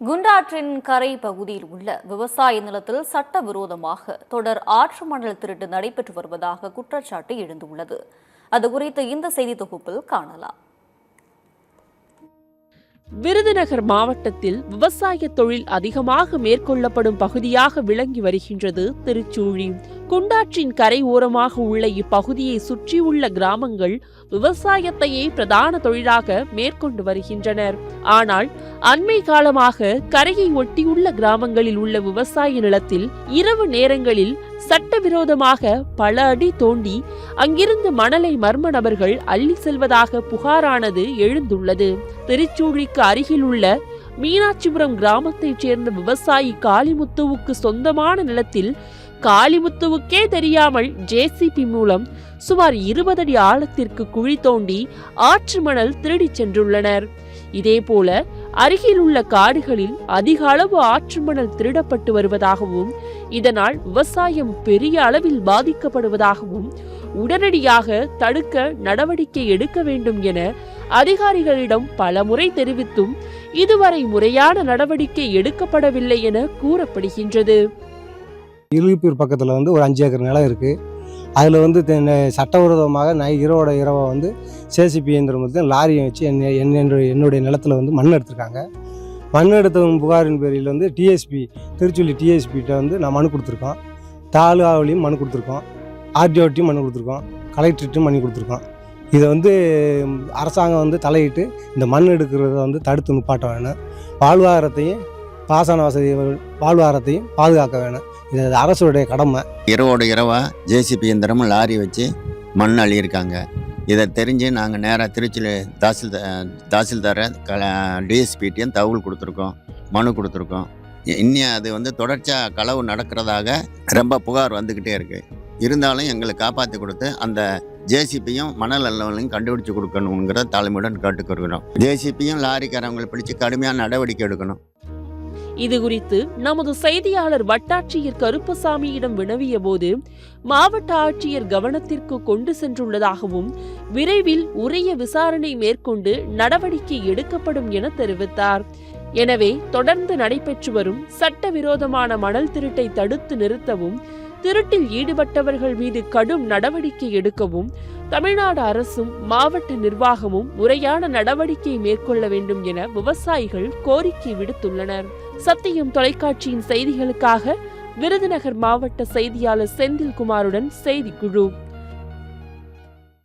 குண்டாற்றின் கரை பகுதியில் உள்ள விவசாய நிலத்தில் சட்டவிரோதமாக தொடர் ஆற்று மணல் திருட்டு நடைபெற்று வருவதாக குற்றச்சாட்டு எழுந்துள்ளது. அது குறித்து இந்த செய்தி தொகுப்பில் காணலாம். விருதுநகர் மாவட்டத்தில் விவசாய தொழில் அதிகமாக மேற்கொள்ளப்படும் பகுதியாக விளங்கி வருகின்றது திருச்சூழி. குண்டாற்றின் கரை ஓரமாக உள்ள இப்பகுதியை சுற்றியுள்ள கிராமங்கள் விவசாயத்தையே பிரதான தொழிலாக மேற்கொண்டு வருகின்றனர். ஆனால் அண்மை காலமாக கரையை ஒட்டியுள்ள கிராமங்களில் உள்ள விவசாய நிலத்தில் இரவு நேரங்களில் சட்டவிரோதமாக பல அடி தோண்டி அங்கிருந்து மணலை மர்ம நபர்கள் அள்ளி செல்வதாக புகாரானது எழுந்துள்ளது. திருச்சூழிக்கு அருகில் உள்ள மீனாட்சிபுரம் கிராமத்தைச் சேர்ந்த விவசாயி காளிமுத்துவுக்கு சொந்தமான நிலத்தில் காளிமுத்துவுக்கே தெரியாமல் ஜேசிபி மூலம் சுமார் 20 அடி ஆழத்திற்கு குழி தோண்டி ஆற்று மணல் திருடிச் சென்றுள்ளனர். இதேபோல அருகில் உள்ள காடுகளில் அதிக அளவு ஆற்று மணல் திருடப்பட்டு வருவதாகவும் இதனால் விவசாயம் பெரிய அளவில் பாதிக்கப்படுவதாகவும் உடனடியாக தடுக்க நடவடிக்கை எடுக்க வேண்டும் என அதிகாரிகளிடம் பலமுறை தெரிவித்தும் இதுவரை முறையான நடவடிக்கை எடுக்கப்படவில்லை என கூறப்படுகின்றது. இருளிப்பூர் பக்கத்தில் ஒரு 5 ஏக்கர் நிலம் இருக்குது. அதில் சட்டவிரோதமாக இரவை சேசிபி இயந்திரம் லாரியை வச்சு என்னுடைய நிலத்தில் மண் எடுத்திருக்காங்க. மண் எடுத்த புகாரின் பேரில் டிஎஸ்பி திருச்சூழி டிஎஸ்பிகிட்ட நான் மனு கொடுத்துருக்கோம். தாலுகாவிலையும் மனு கொடுத்துருக்கோம், ஆர்டிஓட்டையும் மனு கொடுத்துருக்கோம், கலெக்டர்ட்டையும் மனு கொடுத்துருக்கோம். இதை அரசாங்கம் தலையிட்டு இந்த மண் எடுக்கிறத தடுத்து நிப்பாட்ட வேணும். வாழ்வாதாரத்தையும் பாசன வசதி வாழ்வாதாரத்தையும் பாதுகாக்க வேணும். இது அரசுடைய கடமை. இரவா ஜேசிபி இயந்திரமும் லாரி வச்சு மண் அள்ளியிருக்காங்க. இதை தெரிஞ்சு நாங்கள் நேராக திருச்சியில் தாசில்தாரை டிஎஸ்பிட்டையும் தகவல் கொடுத்துருக்கோம், மனு கொடுத்துருக்கோம். இன்னும் அது தொடர்ச்சியாக களவு நடக்கிறதாக ரொம்ப புகார் வந்துக்கிட்டே இருக்குது. இருந்தாலும் எங்களை காப்பாற்றி கொடுத்து அந்த ஜேசிபியும் மணல் அள்ளவங்களையும் கண்டுபிடிச்சு கொடுக்கணுங்கிற தலைமையுடன் கேட்டுக்கொள்கிறோம். ஜேசிபியும் லாரிக்காரவங்களை பிடிச்சி கடுமையான நடவடிக்கை எடுக்கணும். இது குறித்து நமது செய்தியாளர் வட்டாட்சியர் கருப்பசாமியிடம் வினவிய போது மாவட்ட ஆட்சியர் கவனத்திற்கு கொண்டு சென்றுள்ளதாகவும் விரைவில் உரிய விசாரணை மேற்கொண்டு நடவடிக்கை எடுக்கப்படும் என தெரிவித்தார். எனவே தொடர்ந்து நடைபெற்று வரும் சட்டவிரோதமான மணல் திருட்டை தடுத்து நிறுத்தவும் திருட்டில் ஈடுபட்டவர்கள் மீது கடும் நடவடிக்கை எடுக்கவும் தமிழ்நாடு அரசும் மாவட்ட நிர்வாகமும் முறையான நடவடிக்கை மேற்கொள்ள வேண்டும் என விவசாயிகள் கோரிக்கை விடுத்துள்ளனர். சத்தியம் தொலைக்காட்சியின் செய்திகளுக்காக விருதுநகர் மாவட்ட செய்தியாளர் செந்தில்குமாருடன் செய்திக்குழு.